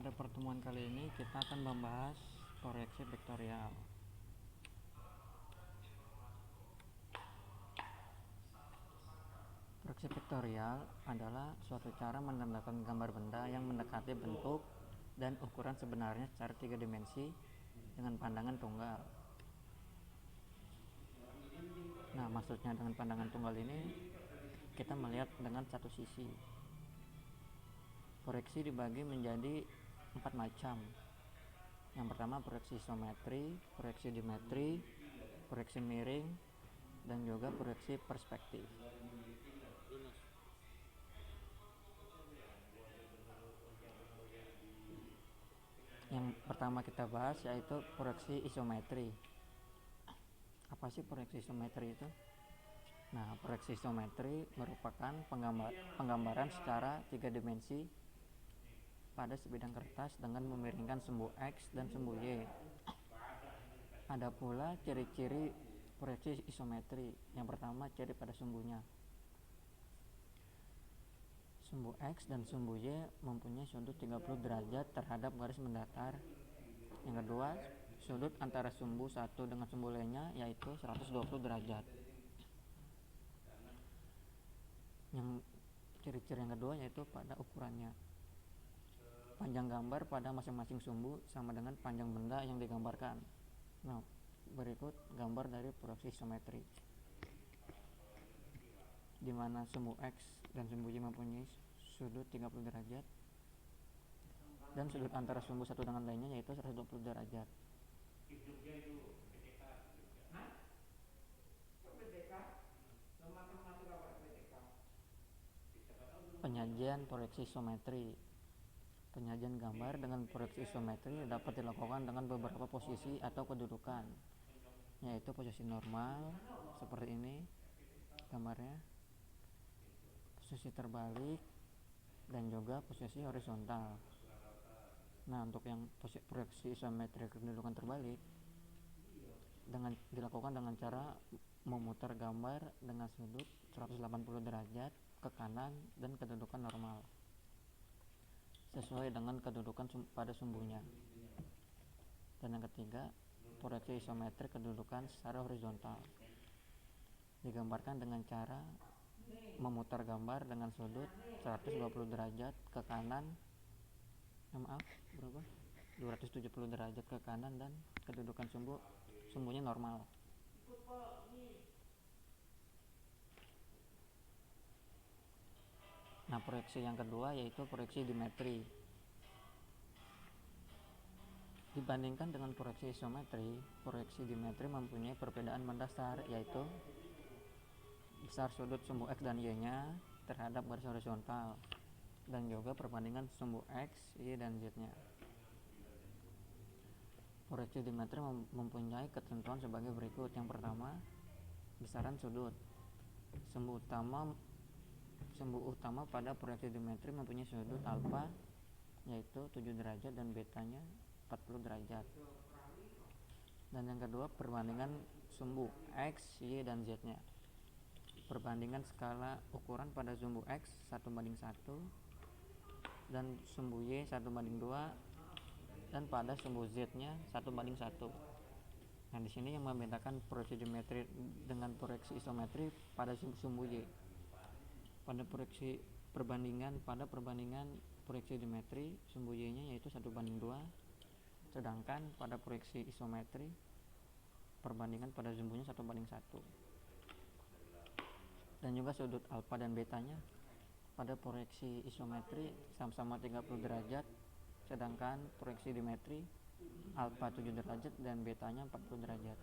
Pada pertemuan kali ini kita akan membahas proyeksi vektorial. Proyeksi vektorial adalah suatu cara menandakan gambar benda yang mendekati bentuk dan ukuran sebenarnya secara 3 dimensi dengan pandangan tunggal. Nah, maksudnya dengan pandangan tunggal ini kita melihat dengan satu sisi. Proyeksi dibagi menjadi 4 macam. Yang pertama proyeksi isometri, proyeksi dimetri, proyeksi miring, dan juga proyeksi perspektif. Yang pertama kita bahas yaitu proyeksi isometri. Apa sih proyeksi isometri itu? Nah, proyeksi isometri merupakan penggambaran secara 3 dimensi pada sebidang kertas dengan memiringkan sumbu X dan sumbu Y. Ada pula ciri-ciri proyeksi isometri. Yang pertama, ciri pada sumbunya. Sumbu X dan sumbu Y mempunyai sudut 30 derajat terhadap garis mendatar. Yang kedua, sudut antara sumbu satu dengan sumbu lainnya yaitu 120 derajat. Yang ciri-ciri yang kedua yaitu pada ukurannya. Panjang gambar pada masing-masing sumbu sama dengan panjang benda yang digambarkan. Nah, berikut gambar dari proyeksi isometri, di mana sumbu X dan sumbu Y mempunyai sudut 30 derajat dan sudut antara sumbu satu dengan lainnya yaitu 120 derajat. Penyajian proyeksi isometri. Penyajian gambar dengan proyeksi isometri dapat dilakukan dengan beberapa posisi atau kedudukan, yaitu posisi normal seperti ini gambarnya, posisi terbalik, dan juga posisi horizontal. Nah, untuk yang proyeksi isometri kedudukan terbalik dilakukan dengan cara memutar gambar dengan sudut 180 derajat ke kanan dan kedudukan normal sesuai dengan kedudukan pada sumbunya. Dan yang ketiga, proyeksi isometri kedudukan secara horizontal digambarkan dengan cara memutar gambar dengan sudut 120 derajat ke kanan 270 derajat ke kanan dan kedudukan sumbunya normal. Nah, proyeksi yang kedua yaitu proyeksi dimetri. Dibandingkan dengan proyeksi isometri, proyeksi dimetri mempunyai perbedaan mendasar, yaitu besar sudut sumbu X dan Y-nya terhadap garis horizontal, dan juga perbandingan sumbu X, Y, dan Z-nya. Proyeksi dimetri mempunyai ketentuan sebagai berikut. Yang pertama, besaran sudut. Sumbu utama pada proyeksi dimetri mempunyai sudut alfa yaitu 7 derajat dan betanya 40 derajat. Dan yang kedua, perbandingan sumbu X, Y, dan Z-nya. Perbandingan skala ukuran pada sumbu X 1:1 dan sumbu Y 1:2 dan pada sumbu Z-nya 1:1. Nah, di sini yang membedakan proyeksi dimetri dengan proyeksi isometri pada sumbu Y. Pada perbandingan proyeksi dimetri, sumbu Y-nya yaitu 1:2, sedangkan pada proyeksi isometri perbandingan pada sumbunya 1:1. Dan juga sudut alfa dan betanya pada proyeksi isometri sama-sama 30 derajat, sedangkan proyeksi dimetri alfa 7 derajat dan betanya 40 derajat.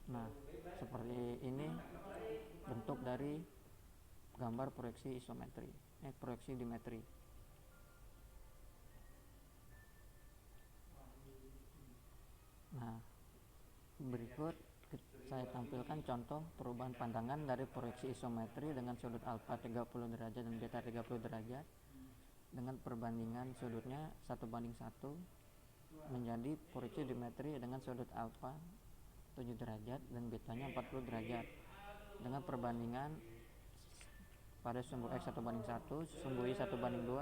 Nah, seperti ini bentuk dari gambar proyeksi proyeksi dimetri. Nah, berikut saya tampilkan contoh perubahan pandangan dari proyeksi isometri dengan sudut alfa 30 derajat dan beta 30 derajat dengan perbandingan sudutnya 1:1 menjadi proyeksi dimetri dengan sudut alfa 7 derajat dan betanya 40 derajat dengan perbandingan pada sumbu X 1/1, sumbu Y 1/2,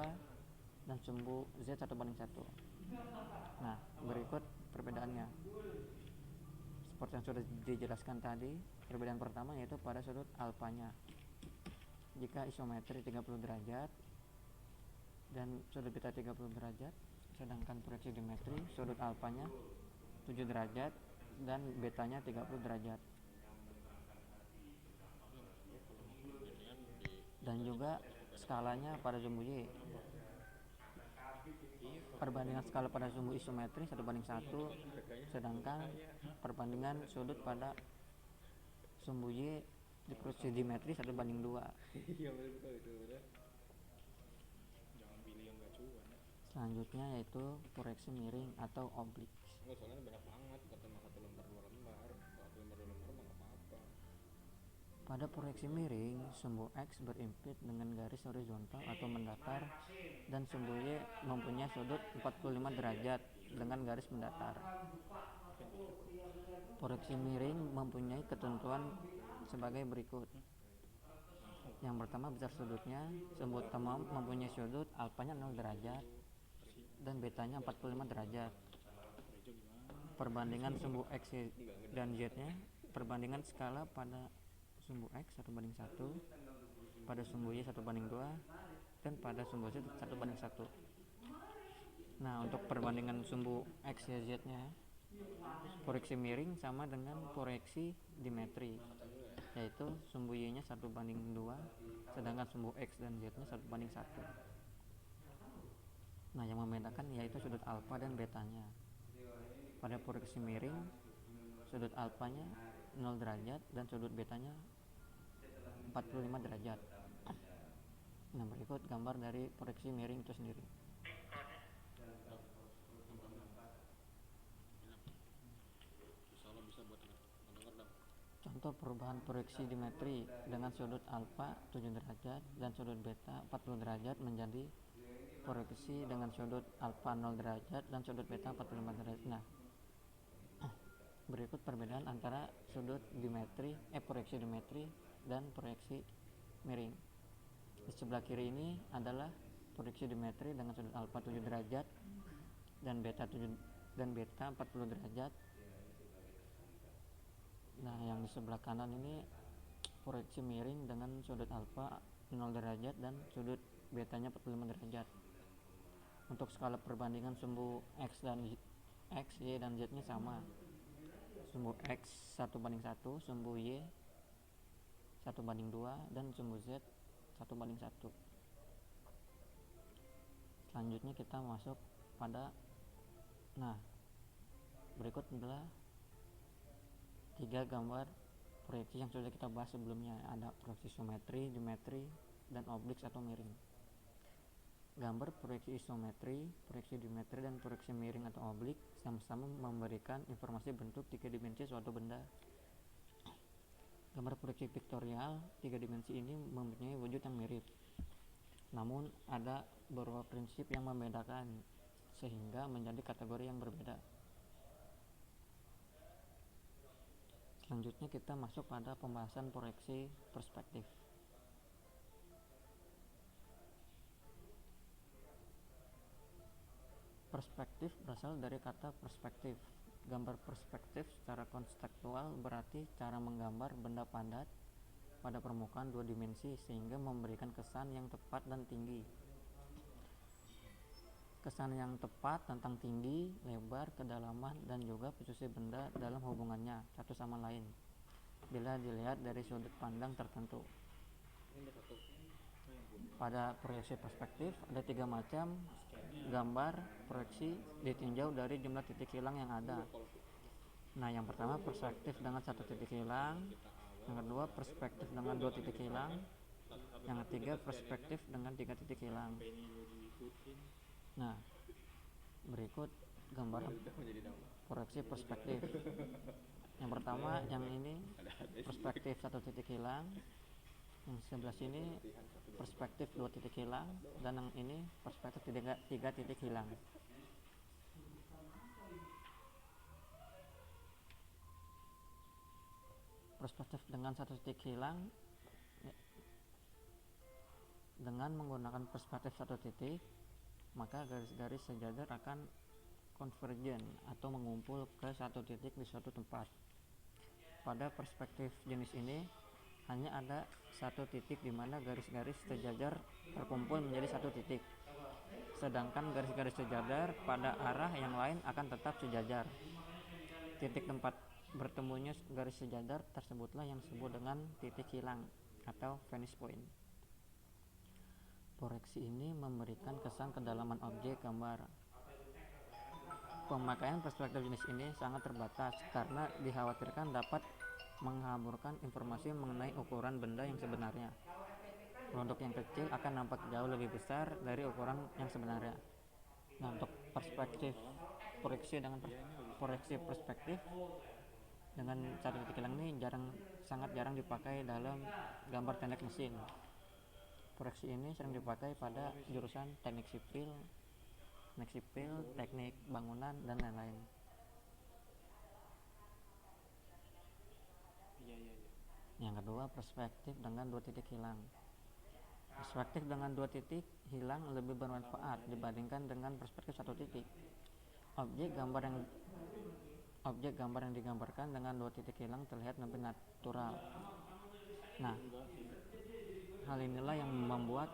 dan sumbu Z 1/1. Nah, berikut perbedaannya. Seperti yang sudah dijelaskan tadi, perbedaan pertama yaitu pada sudut alfanya. Jika isometri 30 derajat dan sudut beta 30 derajat, sedangkan proyeksi dimetri sudut alfanya 7 derajat dan betanya 30 derajat. Dan juga skalanya pada sumbu Y. Perbandingan skala pada sumbu isometri 1/1, sedangkan perbandingan sudut pada sumbu Y di proyeksi dimetri 1/2. Selanjutnya yaitu proyeksi miring atau oblik. Pada proyeksi miring, sumbu X berimpit dengan garis horizontal atau mendatar dan sumbu Y mempunyai sudut 45 derajat dengan garis mendatar. Proyeksi miring mempunyai ketentuan sebagai berikut. Yang pertama, besar sudutnya. Sumbu utama mempunyai sudut alfanya 0 derajat dan betanya 45 derajat. Perbandingan sumbu X dan Z-nya, perbandingan skala pada sumbu X 1/1, pada sumbu Y 1/2, dan pada sumbu Z 1/1. Nah, untuk perbandingan sumbu X dan Z-nya, proyeksi miring sama dengan proyeksi dimetri, yaitu sumbu Y-nya 1/2, sedangkan sumbu X dan Z-nya 1/1. Nah, yang membedakan yaitu sudut alfa dan betanya. Pada proyeksi miring, sudut alfanya 0 derajat dan sudut betanya 45 derajat. Nah, berikut gambar dari proyeksi miring itu sendiri. Contoh perubahan proyeksi dimetri dengan sudut alfa 7 derajat dan sudut beta 40 derajat menjadi proyeksi dengan sudut alfa 0 derajat dan sudut beta 45 derajat. Nah, berikut perbedaan antara sudut dimetri, proyeksi dimetri dan proyeksi miring. Di sebelah kiri ini adalah proyeksi dimetri dengan sudut alfa 7 derajat dan beta 40 derajat. Nah, yang di sebelah kanan ini proyeksi miring dengan sudut alfa 0 derajat dan sudut betanya 45 derajat. Untuk skala perbandingan sumbu X, Y dan Z-nya sama. Sumbu X 1/1, sumbu Y 1/2, dan sumbu Z 1/1. Selanjutnya kita masuk pada, nah, berikut adalah 3 gambar proyeksi yang sudah kita bahas sebelumnya. Ada proyeksi isometri, dimetri, dan oblik atau miring. Gambar proyeksi isometri, proyeksi dimetri, dan proyeksi miring atau oblik sama-sama memberikan informasi bentuk 3 dimensi suatu benda. Gambar proyeksi vektorial 3 dimensi ini mempunyai wujud yang mirip, namun ada beberapa prinsip yang membedakan sehingga menjadi kategori yang berbeda. Selanjutnya kita masuk pada pembahasan proyeksi perspektif. Perspektif berasal dari kata perspektif. Gambar perspektif secara konseptual berarti cara menggambar benda padat pada permukaan 2 dimensi sehingga memberikan kesan yang tepat dan tinggi. Kesan yang tepat tentang tinggi, lebar, kedalaman, dan juga posisi benda dalam hubungannya satu sama lain bila dilihat dari sudut pandang tertentu. Pada proyeksi perspektif ada 3 macam gambar proyeksi ditinjau dari jumlah titik hilang yang ada. Nah, yang pertama perspektif dengan 1 titik hilang, yang kedua perspektif dengan 2 titik hilang, yang ketiga perspektif dengan 3 titik hilang. Nah, berikut gambar proyeksi perspektif. Yang pertama, yang ini perspektif 1 titik hilang, yang sebelah sini perspektif 2 titik hilang, dan yang ini perspektif 3 titik hilang. Perspektif dengan 1 titik hilang Dengan menggunakan perspektif satu titik, maka garis-garis sejajar akan konvergen atau mengumpul ke satu titik di suatu tempat. Pada perspektif jenis ini, hanya ada satu titik di mana garis-garis sejajar terkumpul menjadi satu titik. Sedangkan garis-garis sejajar pada arah yang lain akan tetap sejajar. Titik tempat bertemunya garis sejajar tersebutlah yang disebut dengan titik hilang atau vanishing point. Proyeksi ini memberikan kesan kedalaman objek gambar. Pemakaian perspektif jenis ini sangat terbatas karena dikhawatirkan dapat menghamburkan informasi mengenai ukuran benda yang sebenarnya. Untuk yang kecil akan nampak jauh lebih besar dari ukuran yang sebenarnya. Nah, untuk perspektif proyeksi dengan proyeksi perspektif dengan satu titik hilang ini sangat jarang dipakai dalam gambar teknik mesin. Proyeksi ini sering dipakai pada jurusan teknik sipil, teknik bangunan, dan lain-lain. Yang kedua, perspektif dengan dua titik hilang. Perspektif dengan dua titik hilang lebih bermanfaat dibandingkan dengan perspektif satu titik. Objek gambar yang digambarkan dengan dua titik hilang terlihat lebih natural. Nah, hal inilah yang membuat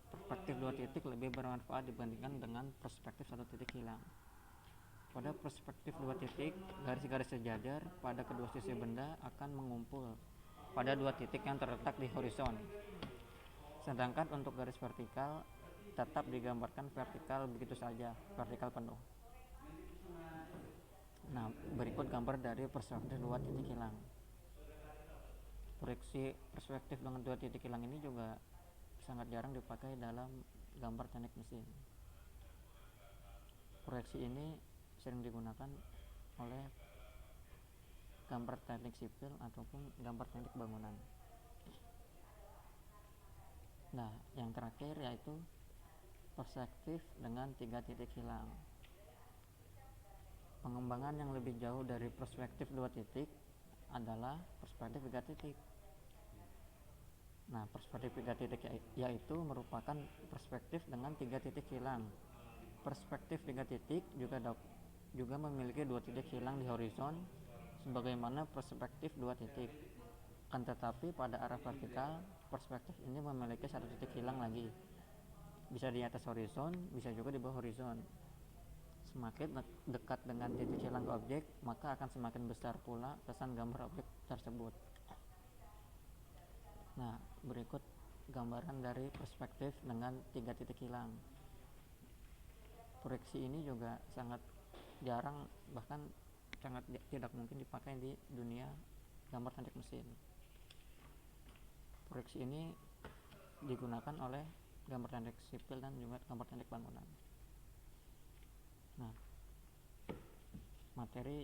perspektif dua titik lebih bermanfaat dibandingkan dengan perspektif satu titik hilang. Pada perspektif dua titik, garis-garis sejajar pada kedua sisi benda akan mengumpul pada dua titik yang terletak di horizon. Sedangkan untuk garis vertikal tetap digambarkan vertikal begitu saja, vertikal penuh. Nah, berikut gambar dari perspektif dua titik hilang. Proyeksi perspektif dengan dua titik hilang ini juga sangat jarang dipakai dalam gambar teknik mesin. Proyeksi ini sering digunakan oleh gambar teknik sipil ataupun gambar teknik bangunan. Nah, yang terakhir yaitu perspektif dengan tiga titik hilang. Pengembangan yang lebih jauh dari perspektif dua titik adalah perspektif tiga titik. Nah, perspektif tiga titik yaitu merupakan perspektif dengan tiga titik hilang. Perspektif tiga titik juga memiliki dua titik hilang di horizon sebagaimana perspektif dua titik. Akan tetapi pada arah vertikal, perspektif ini memiliki satu titik hilang lagi. Bisa di atas horizon, bisa juga di bawah horizon. Semakin dekat dengan titik hilang objek, maka akan semakin besar pula kesan gambar objek tersebut. Nah, berikut gambaran dari perspektif dengan tiga titik hilang. Proyeksi ini juga sangat jarang, bahkan sangat tidak mungkin dipakai di dunia gambar teknik mesin. Proyeksi ini digunakan oleh gambar teknik sipil dan juga gambar teknik bangunan. Nah, materi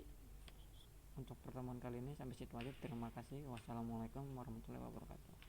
untuk pertemuan kali ini sampai situ aja. Terima kasih. Wassalamualaikum warahmatullahi wabarakatuh.